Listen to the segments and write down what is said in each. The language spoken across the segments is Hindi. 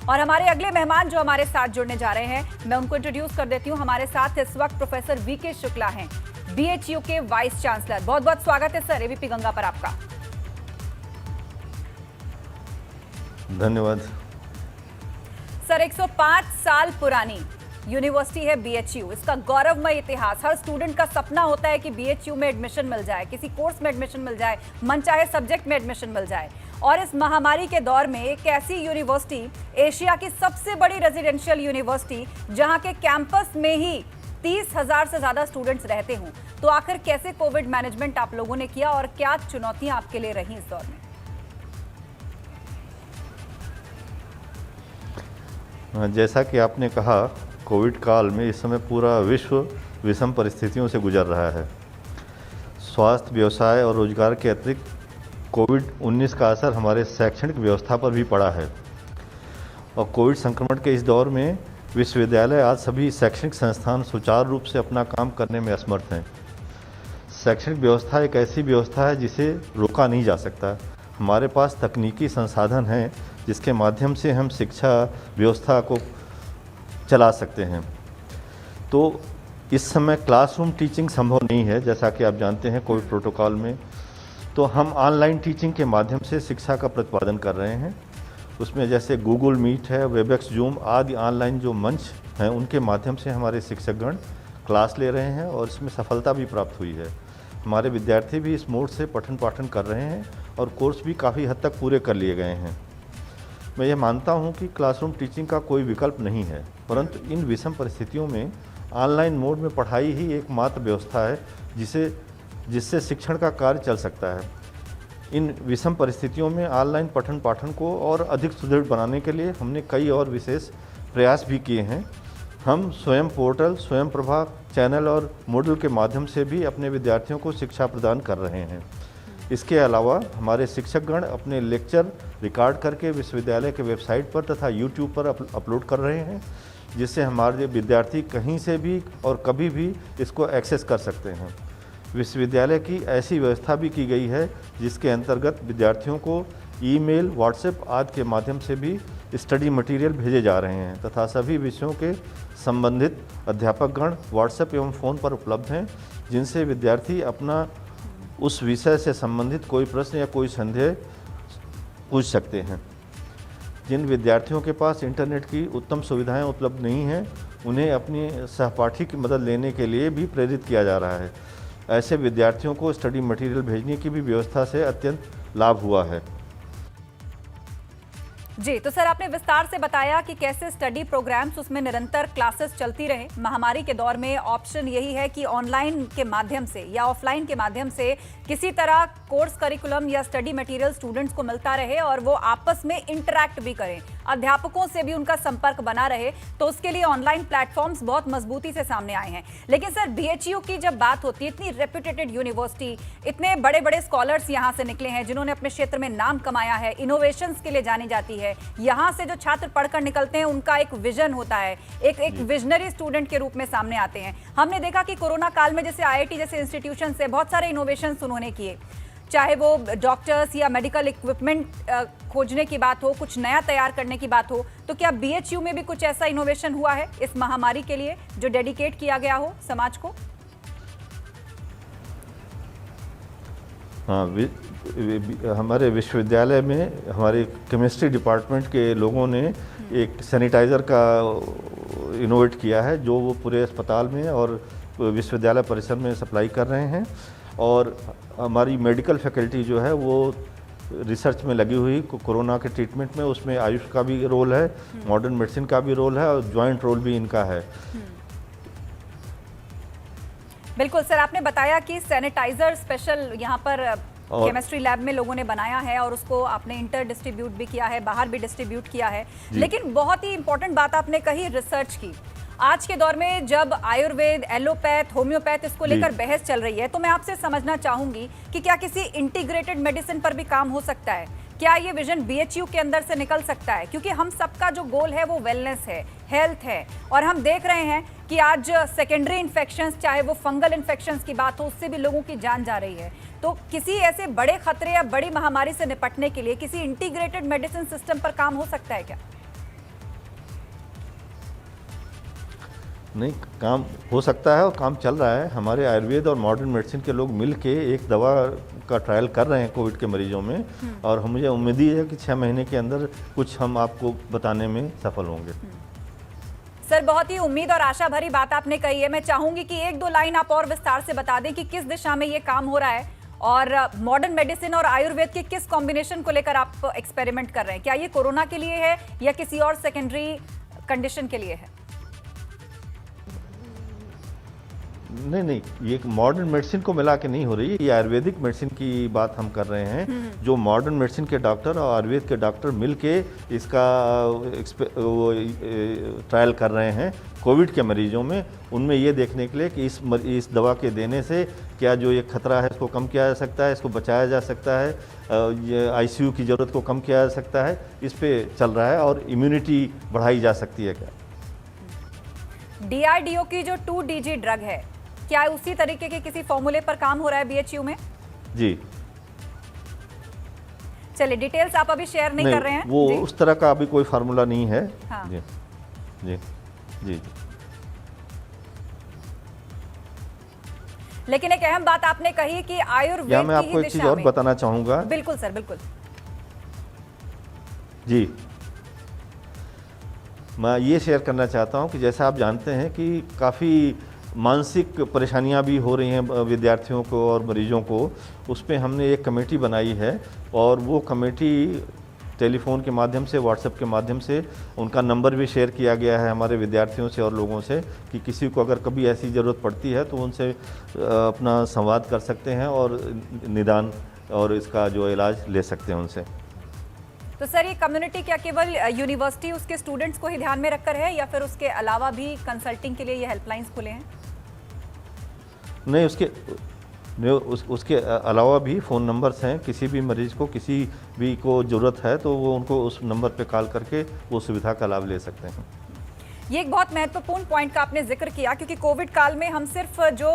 और हमारे अगले मेहमान जो हमारे साथ जुड़ने जा रहे हैं, मैं उनको इंट्रोड्यूस कर देती हूँ। हमारे साथ इस वक्त प्रोफेसर वीके शुक्ला हैं, बीएचयू के वाइस चांसलर। बहुत बहुत स्वागत है सर एबीपी गंगा पर आपका। धन्यवाद सर। 105 साल पुरानी यूनिवर्सिटी है बीएचयू, इसका गौरवमय इतिहास। हर स्टूडेंट का सपना होता है कि बीएचयू में एडमिशन मिल जाए, किसी कोर्स में एडमिशन मिल जाए, मनचाहे सब्जेक्ट में एडमिशन मिल जाए। और इस महामारी के दौर में एक ऐसी यूनिवर्सिटी, एशिया की सबसे बड़ी रेजिडेंशियल यूनिवर्सिटी, जहां के कैंपस में ही 30,000 से ज्यादा स्टूडेंट्स रहते हों, तो आखिर कैसे कोविड मैनेजमेंट आप लोगों ने किया और क्या चुनौतियां आपके लिए रही इस दौर में? जैसा कि आपने कहा, कोविड काल में इस समय पूरा विश्व विषम परिस्थितियों से गुजर रहा है। स्वास्थ्य, व्यवसाय और रोजगार के अतिरिक्त कोविड-19 का असर हमारे शैक्षणिक व्यवस्था पर भी पड़ा है। और कोविड संक्रमण के इस दौर में विश्वविद्यालय आज सभी शैक्षणिक संस्थान सुचारू रूप से अपना काम करने में असमर्थ हैं। शैक्षणिक व्यवस्था एक ऐसी व्यवस्था है जिसे रोका नहीं जा सकता। हमारे पास तकनीकी संसाधन हैं जिसके माध्यम से हम शिक्षा व्यवस्था को चला सकते हैं। तो इस समय क्लासरूम टीचिंग संभव नहीं है, जैसा कि आप जानते हैं कोविड प्रोटोकॉल में। तो हम ऑनलाइन टीचिंग के माध्यम से शिक्षा का प्रतिपादन कर रहे हैं। उसमें जैसे गूगल मीट है, वेबएक्स, जूम आदि ऑनलाइन जो मंच हैं, उनके माध्यम से हमारे शिक्षकगण क्लास ले रहे हैं और इसमें सफलता भी प्राप्त हुई है। हमारे विद्यार्थी भी इस मोड से पठन पाठन कर रहे हैं और कोर्स भी काफ़ी हद तक पूरे कर लिए गए हैं। मैं ये मानता हूँ कि क्लासरूम टीचिंग का कोई विकल्प नहीं है, परंतु इन विषम परिस्थितियों में ऑनलाइन मोड में पढ़ाई ही एकमात्र व्यवस्था है जिससे शिक्षण का कार्य चल सकता है। इन विषम परिस्थितियों में ऑनलाइन पठन पाठन को और अधिक सुदृढ़ बनाने के लिए हमने कई और विशेष प्रयास भी किए हैं। हम स्वयं पोर्टल, स्वयं प्रभा चैनल और मॉड्यूल के माध्यम से भी अपने विद्यार्थियों को शिक्षा प्रदान कर रहे हैं। इसके अलावा हमारे शिक्षकगण अपने लेक्चर रिकॉर्ड करके विश्वविद्यालय के वेबसाइट पर तथा यूट्यूब पर अपलोड कर रहे हैं, जिससे हमारे विद्यार्थी कहीं से भी और कभी भी इसको एक्सेस कर सकते हैं। विश्वविद्यालय की ऐसी व्यवस्था भी की गई है जिसके अंतर्गत विद्यार्थियों को ईमेल, व्हाट्सएप आदि के माध्यम से भी स्टडी मटेरियल भेजे जा रहे हैं तथा सभी विषयों के संबंधित अध्यापकगण व्हाट्सएप एवं फ़ोन पर उपलब्ध हैं, जिनसे विद्यार्थी अपना उस विषय से संबंधित कोई प्रश्न या कोई संदेह पूछ सकते हैं। जिन विद्यार्थियों के पास इंटरनेट की उत्तम सुविधाएं उपलब्ध नहीं हैं, उन्हें अपनी सहपाठी की मदद लेने के लिए भी प्रेरित किया जा रहा है। ऐसे विद्यार्थियों को स्टडी मटेरियल भेजने की भी व्यवस्था से अत्यंत लाभ हुआ है। जी, तो सर आपने विस्तार से बताया कि कैसे स्टडी प्रोग्राम्स, उसमें निरंतर क्लासेस चलती रहे। महामारी के दौर में ऑप्शन यही है कि ऑनलाइन के माध्यम से या ऑफलाइन के माध्यम से किसी तरह कोर्स करिकुलम या स्टडी मटेरियल स्टूडेंट्स को मिलता रहे और वो आपस में इंटरैक्ट भी करें, अध्यापकों से भी उनका संपर्क बना रहे। तो उसके लिए ऑनलाइन प्लेटफॉर्म्स बहुत मजबूती से सामने आए हैं। लेकिन सर, बीएचयू की जब बात होती है, इतनी रेप्यूटेड यूनिवर्सिटी, इतने बड़े बड़े स्कॉलर्स यहाँ से निकले हैं जिन्होंने अपने क्षेत्र में नाम कमाया है, इनोवेशंस के लिए जानी जाती है। यहाँ से जो छात्र पढ़कर निकलते हैं, उनका एक विजन होता है, एक विजनरी स्टूडेंट के रूप में सामने आते हैं। हमने देखा कि कोरोना काल में जैसे आईआईटी जैसे इंस्टीट्यूशन से बहुत सारे इनोवेशंस उन्होंने किए, चाहे वो डॉक्टर्स या मेडिकल इक्विपमेंट खोजने की बात हो, कुछ नया तैयार करने की बात हो। तो क्या बीएचयू में भी कुछ ऐसा इनोवेशन हुआ है इस महामारी के लिए जो डेडिकेट किया गया हो समाज को? हाँ, हमारे विश्वविद्यालय में हमारे केमिस्ट्री डिपार्टमेंट के लोगों ने एक सैनिटाइज़र का इनोवेट किया है, जो वो पूरे अस्पताल में और विश्वविद्यालय परिसर में सप्लाई कर रहे हैं। और हमारी मेडिकल फैकल्टी जो है वो रिसर्च में लगी हुई कोरोना के ट्रीटमेंट में, उसमें आयुष का भी रोल है, मॉडर्न मेडिसिन का भी रोल है और जॉइंट रोल भी इनका है। बिल्कुल सर, आपने बताया कि सैनिटाइजर स्पेशल यहाँ पर केमिस्ट्री लैब में लोगों ने बनाया है और उसको आपने इंटर डिस्ट्रीब्यूट भी किया है, बाहर भी डिस्ट्रीब्यूट किया है। लेकिन बहुत ही इंपॉर्टेंट बात आपने कही, रिसर्च की। आज के दौर में जब आयुर्वेद, एलोपैथ, होम्योपैथ इसको लेकर बहस चल रही है, तो मैं आपसे समझना चाहूंगी कि क्या किसी इंटीग्रेटेड मेडिसिन पर भी काम हो सकता है? क्या ये विजन बीएचयू के अंदर से निकल सकता है? क्योंकि हम सबका जो गोल है वो वेलनेस है, हेल्थ है, और हम देख रहे हैं कि आज सेकेंडरी इन्फेक्शंस, चाहे वो फंगल इन्फेक्शंस की बात हो, उससे भी लोगों की जान जा रही है। तो किसी ऐसे बड़े खतरे या बड़ी महामारी से निपटने के लिए किसी इंटीग्रेटेड मेडिसिन सिस्टम पर काम हो सकता है क्या? नहीं, काम हो सकता है और काम चल रहा है। हमारे आयुर्वेद और मॉडर्न मेडिसिन के लोग मिल के एक दवा का ट्रायल कर रहे हैं कोविड के मरीजों में, और मुझे उम्मीद है कि 6 महीने के अंदर कुछ हम आपको बताने में सफल होंगे। सर, बहुत ही उम्मीद और आशा भरी बात आपने कही है। मैं चाहूंगी कि 1-2 लाइन आप और विस्तार से बता दें कि किस दिशा में ये काम हो रहा है और मॉडर्न मेडिसिन और आयुर्वेद के किस कॉम्बिनेशन को लेकर आप एक्सपेरिमेंट कर रहे हैं। क्या ये कोरोना के लिए है या किसी और सेकेंडरी कंडीशन के लिए है? नहीं, ये मॉडर्न मेडिसिन को मिला के नहीं हो रही है, ये आयुर्वेदिक मेडिसिन की बात हम कर रहे हैं। जो मॉडर्न मेडिसिन के डॉक्टर और आयुर्वेद के डॉक्टर मिलके इसका ट्रायल कर रहे हैं कोविड के मरीजों में, उनमें ये देखने के लिए कि इस दवा के देने से क्या जो ये खतरा है इसको कम किया जा सकता है, इसको बचाया जा सकता है, ये आईसीयू की ज़रूरत को कम किया जा सकता है, इस पे चल रहा है, और इम्यूनिटी बढ़ाई जा सकती है क्या। DRDO की जो 2DG ड्रग है, क्या उसी तरीके के किसी फॉर्मूले पर काम हो रहा है BHU में? जी, चलिए, डिटेल्स आप अभी शेयर नहीं कर रहे हैं। वो जी। उस तरह का अभी कोई फार्मूला नहीं है। हाँ। जी जी जी। लेकिन एक अहम बात आपने कही कि आयुर्वेद या मैं की आपको ही एक चीज़ दिशा और में। बताना चाहूँगा। बिल्कुल सर, बिल्कुल। जी, मैं ये शेयर करना चाहता हूँ कि जैसा आप जानते हैं कि काफ़ी मानसिक परेशानियां भी हो रही हैं विद्यार्थियों को और मरीजों को। उस पे हमने एक कमेटी बनाई है, और वो कमेटी टेलीफोन के माध्यम से, व्हाट्सएप के माध्यम से, उनका नंबर भी शेयर किया गया है हमारे विद्यार्थियों से और लोगों से, कि किसी को अगर कभी ऐसी ज़रूरत पड़ती है तो उनसे अपना संवाद कर सकते हैं और निदान और इसका जो इलाज ले सकते हैं उनसे। तो सर, ये कम्युनिटी क्या केवल यूनिवर्सिटी उसके स्टूडेंट्स को ही ध्यान में रखकर है या फिर उसके अलावा भी कंसल्टिंग के लिए ये हेल्पलाइंस खुले हैं? नहीं, उसके अलावा भी फ़ोन नंबर्स हैं। किसी भी मरीज़ को, किसी भी को ज़रूरत है तो वो उनको उस नंबर पे कॉल करके वो सुविधा का लाभ ले सकते हैं। ये एक बहुत महत्वपूर्ण पॉइंट का आपने जिक्र किया, क्योंकि कोविड काल में हम सिर्फ जो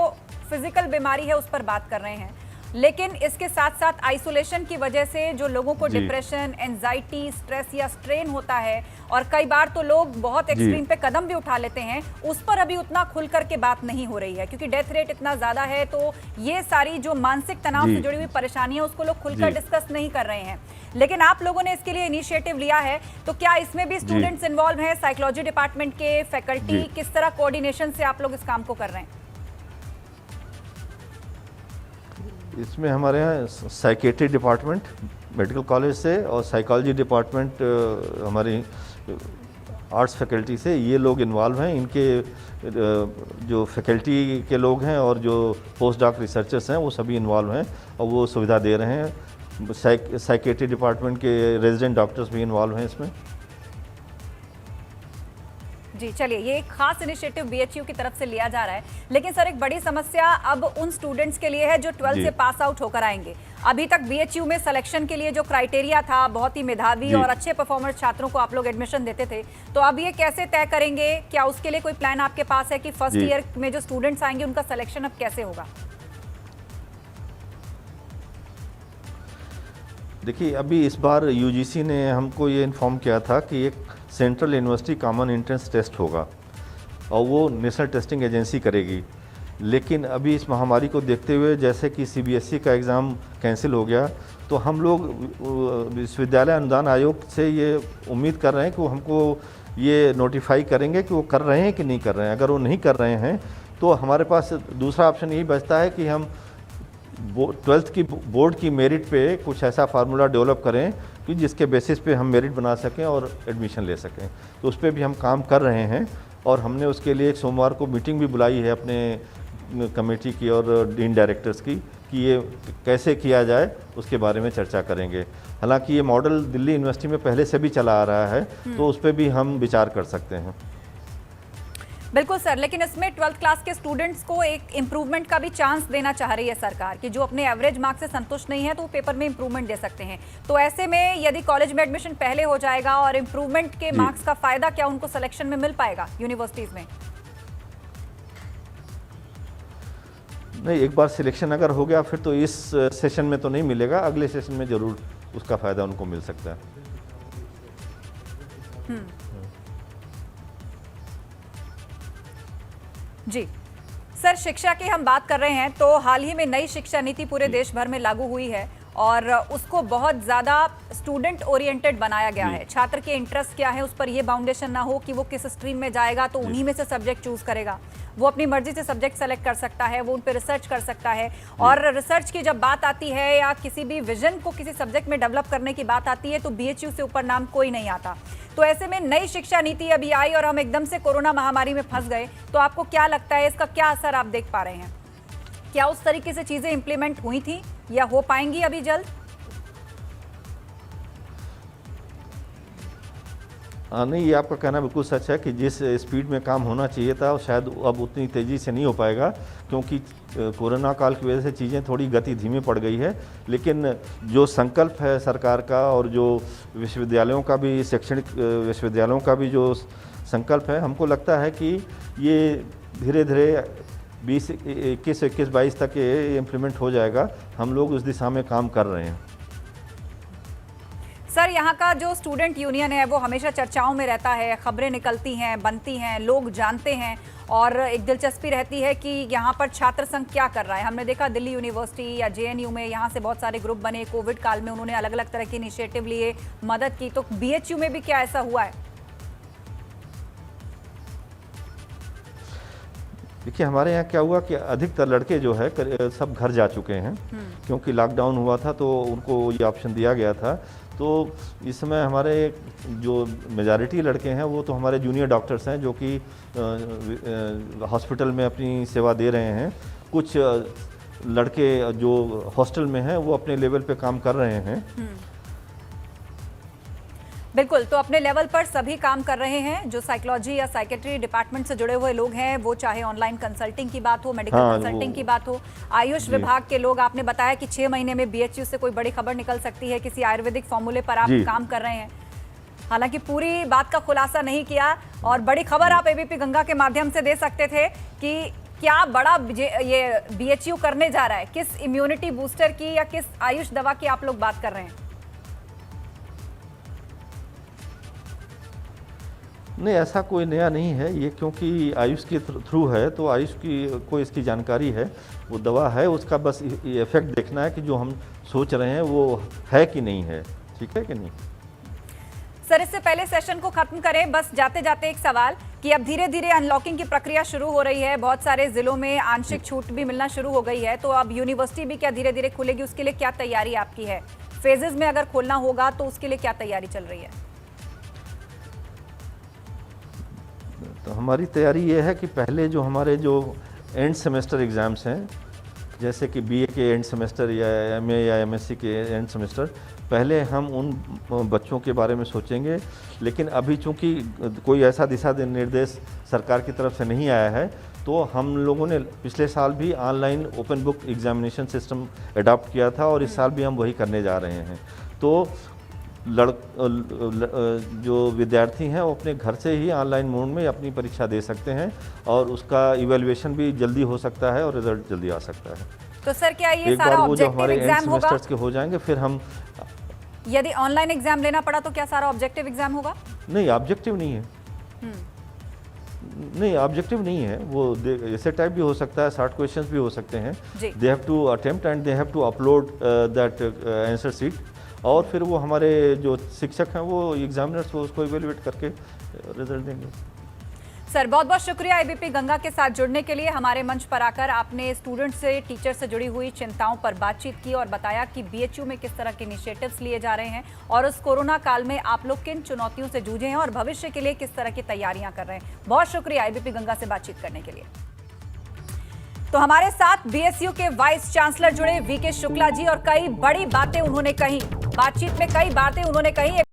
फिजिकल बीमारी है उस पर बात कर रहे हैं, लेकिन इसके साथ साथ आइसोलेशन की वजह से जो लोगों को डिप्रेशन, एंजाइटी, स्ट्रेस या स्ट्रेन होता है, और कई बार तो लोग बहुत एक्सट्रीम पे कदम भी उठा लेते हैं, उस पर अभी उतना खुल करके बात नहीं हो रही है, क्योंकि डेथ रेट इतना ज़्यादा है। तो ये सारी जो मानसिक तनाव से जुड़ी हुई परेशानियां, उसको लोग खुलकर डिस्कस नहीं कर रहे हैं। लेकिन आप लोगों ने इसके लिए इनिशिएटिव लिया है, तो क्या इसमें भी स्टूडेंट्स इन्वॉल्व हैं, साइकोलॉजी डिपार्टमेंट के फैकल्टी, किस तरह कोऑर्डिनेशन से आप लोग इस काम को कर रहे हैं? इसमें हमारे यहाँ साइकेट्री डिपार्टमेंट मेडिकल कॉलेज से और साइकोलॉजी डिपार्टमेंट हमारी आर्ट्स फैकल्टी से ये लोग इन्वॉल्व हैं। इनके जो फैकल्टी के लोग हैं और जो पोस्ट डॉक रिसर्चर्स हैं वो सभी इन्वॉल्व हैं और वो सुविधा दे रहे हैं। साइकेट्री डिपार्टमेंट के रेजिडेंट डॉक्टर्स भी इन्वॉल्व हैं इसमें। जी, चलिए, ये एक खास इनिशिएटिव BHU की तरफ से लिया जा रहा है। लेकिन सर, एक बड़ी समस्या अब उन स्टूडेंट्स के लिए है जो 12th से पास आउट होकर आएंगे। अभी तक BHU में सिलेक्शन के लिए जो क्राइटेरिया था, बहुत ही मेधावी और अच्छे परफॉर्मर्स छात्रों को आप लोग एडमिशन देते थे, तो अब ये कैसे तय करेंगे? क्या उसके लिए कोई प्लान आपके पास है कि फर्स्ट ईयर में जो स्टूडेंट्स आएंगे उनका सिलेक्शन अब कैसे होगा? देखिए, अभी इस बार UGC ने हमको ये इन्फॉर्म किया था कि एक central university common entrance test होगा और वो नेशनल टेस्टिंग एजेंसी करेगी। लेकिन अभी इस महामारी को देखते हुए, जैसे कि CBSE का एग्ज़ाम कैंसिल हो गया, तो हम लोग विश्वविद्यालय अनुदान आयोग से ये उम्मीद कर रहे हैं कि वो हमको ये नोटिफाई करेंगे कि वो कर रहे हैं कि नहीं कर रहे हैं। अगर वो नहीं कर रहे हैं तो हमारे पास दूसरा ऑप्शन यही बचता है कि हम 12th की बोर्ड की मेरिट पे कुछ ऐसा फार्मूला डेवलप करें कि जिसके बेसिस पे हम मेरिट बना सकें और एडमिशन ले सकें। तो उस पर भी हम काम कर रहे हैं और हमने उसके लिए एक सोमवार को मीटिंग भी बुलाई है अपने कमेटी की और डीन डायरेक्टर्स की, कि ये कैसे किया जाए उसके बारे में चर्चा करेंगे। हालांकि ये मॉडल दिल्ली यूनिवर्सिटी में पहले से भी चला आ रहा है, तो उस पर भी हम विचार कर सकते हैं। बिल्कुल सर, लेकिन इसमें 12th क्लास के स्टूडेंट्स को एक इम्प्रूवमेंट का भी चांस देना चाह रही है सरकार, कि जो अपने एवरेज मार्क्स से संतुष्ट नहीं है तो वो पेपर में इम्प्रूवमेंट दे सकते हैं। तो ऐसे में यदि कॉलेज में एडमिशन पहले हो जाएगा और इम्प्रूवमेंट के मार्क्स का फायदा क्या उनको सिलेक्शन में मिल पाएगा यूनिवर्सिटीज में? नहीं, एक बार सिलेक्शन अगर हो गया फिर तो इस सेशन में तो नहीं मिलेगा, अगले सेशन में ज़रूर उसका फ़ायदा उनको मिल सकता है। जी सर, शिक्षा की हम बात कर रहे हैं तो हाल ही में नई शिक्षा नीति पूरे देश भर में लागू हुई है और उसको बहुत ज़्यादा स्टूडेंट ओरिएंटेड बनाया गया है। छात्र के इंटरेस्ट क्या है उस पर यह बाउंडेशन ना हो कि वो किस स्ट्रीम में जाएगा तो उन्हीं में से सब्जेक्ट चूज करेगा। वो अपनी मर्जी से सब्जेक्ट सेलेक्ट कर सकता है, वो उन पर रिसर्च कर सकता है। और रिसर्च की जब बात आती है या किसी भी विजन को किसी सब्जेक्ट में डेवलप करने की बात आती है तो बीएचयू से ऊपर नाम कोई नहीं आता। तो ऐसे में नई शिक्षा नीति अभी आई और हम एकदम से कोरोना महामारी में फंस गए, तो आपको क्या लगता है इसका क्या असर आप देख पा रहे हैं? क्या उस तरीके से चीजें इंप्लीमेंट हुई थी या हो पाएंगी अभी जल्द? नहीं, ये आपका कहना बिल्कुल सच है कि जिस स्पीड में काम होना चाहिए था शायद अब उतनी तेज़ी से नहीं हो पाएगा, क्योंकि कोरोना काल की वजह से चीज़ें थोड़ी गति धीमी पड़ गई है। लेकिन जो संकल्प है सरकार का और जो विश्वविद्यालयों का भी, शैक्षणिक विश्वविद्यालयों का भी जो संकल्प है, हमको लगता है कि ये धीरे धीरे 21 तक ये इम्प्लीमेंट हो जाएगा। हम लोग उस दिशा में काम कर रहे हैं। सर, यहाँ का जो स्टूडेंट यूनियन है वो हमेशा चर्चाओं में रहता है, खबरें निकलती हैं, बनती हैं, लोग जानते हैं और एक दिलचस्पी रहती है कि यहाँ पर छात्र संघ क्या कर रहा है। हमने देखा दिल्ली यूनिवर्सिटी या जेएनयू में यहाँ से बहुत सारे ग्रुप बने, कोविड काल में उन्होंने अलग अलग तरह के इनिशिएटिव लिए, मदद की। तो बीएचयू में भी क्या ऐसा हुआ है? देखिए, हमारे यहाँ क्या हुआ कि अधिकतर लड़के जो है सब घर जा चुके हैं, क्योंकि लॉकडाउन हुआ था तो उनको ये ऑप्शन दिया गया था। तो इस समय हमारे जो मेजॉरिटी लड़के हैं वो तो हमारे जूनियर डॉक्टर्स हैं जो कि हॉस्पिटल में अपनी सेवा दे रहे हैं। कुछ लड़के जो हॉस्टल में हैं वो अपने लेवल पे काम कर रहे हैं। बिल्कुल, तो अपने लेवल पर सभी काम कर रहे हैं। जो साइकोलॉजी या साइकेट्री डिपार्टमेंट से जुड़े हुए लोग हैं, वो चाहे ऑनलाइन कंसल्टिंग की बात हो, मेडिकल कंसल्टिंग की बात हो, आयुष विभाग के लोग, आपने बताया कि 6 महीने में बीएचयू से कोई बड़ी खबर निकल सकती है, किसी आयुर्वेदिक फॉर्मूले पर आप काम कर रहे हैं। हालांकि पूरी बात का खुलासा नहीं किया और बड़ी खबर आप एबीपी गंगा के माध्यम से दे सकते थे कि क्या बड़ा ये बीएचयू करने जा रहा है, किस इम्यूनिटी बूस्टर की या किस आयुष दवा की आप लोग बात कर रहे हैं? नहीं, ऐसा कोई नया नहीं है ये, क्योंकि आयुष के थ्रू है तो आयुष की को इसकी जानकारी है, वो दवा है, उसका बस इफेक्ट देखना है कि जो हम सोच रहे हैं वो है कि नहीं है। ठीक है कि नहीं? सर, इससे पहले सेशन को खत्म करें, बस जाते जाते एक सवाल कि अब धीरे धीरे अनलॉकिंग की प्रक्रिया शुरू हो रही है, बहुत सारे जिलों में आंशिक छूट भी मिलना शुरू हो गई है, तो अब यूनिवर्सिटी भी क्या धीरे धीरे खुलेगी, उसके लिए क्या तैयारी आपकी है? फेजेस में अगर खोलना होगा तो उसके लिए क्या तैयारी चल रही है? तो हमारी तैयारी ये है कि पहले जो हमारे जो एंड सेमेस्टर एग्ज़ाम्स हैं, जैसे कि बीए के एंड सेमेस्टर या एमए या एमएससी के एंड सेमेस्टर, पहले हम उन बच्चों के बारे में सोचेंगे। लेकिन अभी चूंकि कोई ऐसा दिशा निर्देश सरकार की तरफ से नहीं आया है, तो हम लोगों ने पिछले साल भी online open book examination system adopt किया था और इस साल भी हम वही करने जा रहे हैं। तो जो विद्यार्थी हैं वो अपने घर से ही ऑनलाइन मोड में अपनी परीक्षा दे सकते हैं और उसका इवैल्यूएशन भी जल्दी हो सकता है और रिजल्ट जल्दी आ सकता है। तो सर, क्या ये एक सारा बार वो जो ऑब्जेक्टिव हमारे एंड एग्जाम होगा? सेमेस्टर्स के हो जाएंगे फिर हम, यदि ऑनलाइन एग्जाम लेना पड़ा तो क्या सारा ऑब्जेक्टिव एग्जाम होगा? नहीं, ऑब्जेक्टिव नहीं है। नहीं, ऑब्जेक्टिव नहीं है वो, ऐसे टाइप भी हो सकता है, 60 क्वेश्चंस भी हो सकते हैं। They have to attempt and they have to upload that answer sheet, और फिर वो हमारे जो शिक्षक हैं वो एग्जामिनर्स वो उसको इवेल्युएट करके रिजल्ट देंगे। सर, बहुत बहुत शुक्रिया एबीपी गंगा के साथ जुड़ने के लिए। हमारे मंच पर आकर आपने स्टूडेंट से, टीचर से जुड़ी हुई चिंताओं पर बातचीत की और बताया कि बीएचयू में किस तरह के इनिशिएटिव्स लिए जा रहे हैं और उस कोरोना काल में आप लोग किन चुनौतियों से जूझे हैं और भविष्य के लिए किस तरह की तैयारियां कर रहे हैं। बहुत शुक्रिया एबीपी गंगा से बातचीत करने के लिए। तो हमारे साथ बीएसयू के वाइस चांसलर जुड़े वीके शुक्ला जी और कई बड़ी बातें उन्होंने कही, बातचीत में कई बातें उन्होंने कही।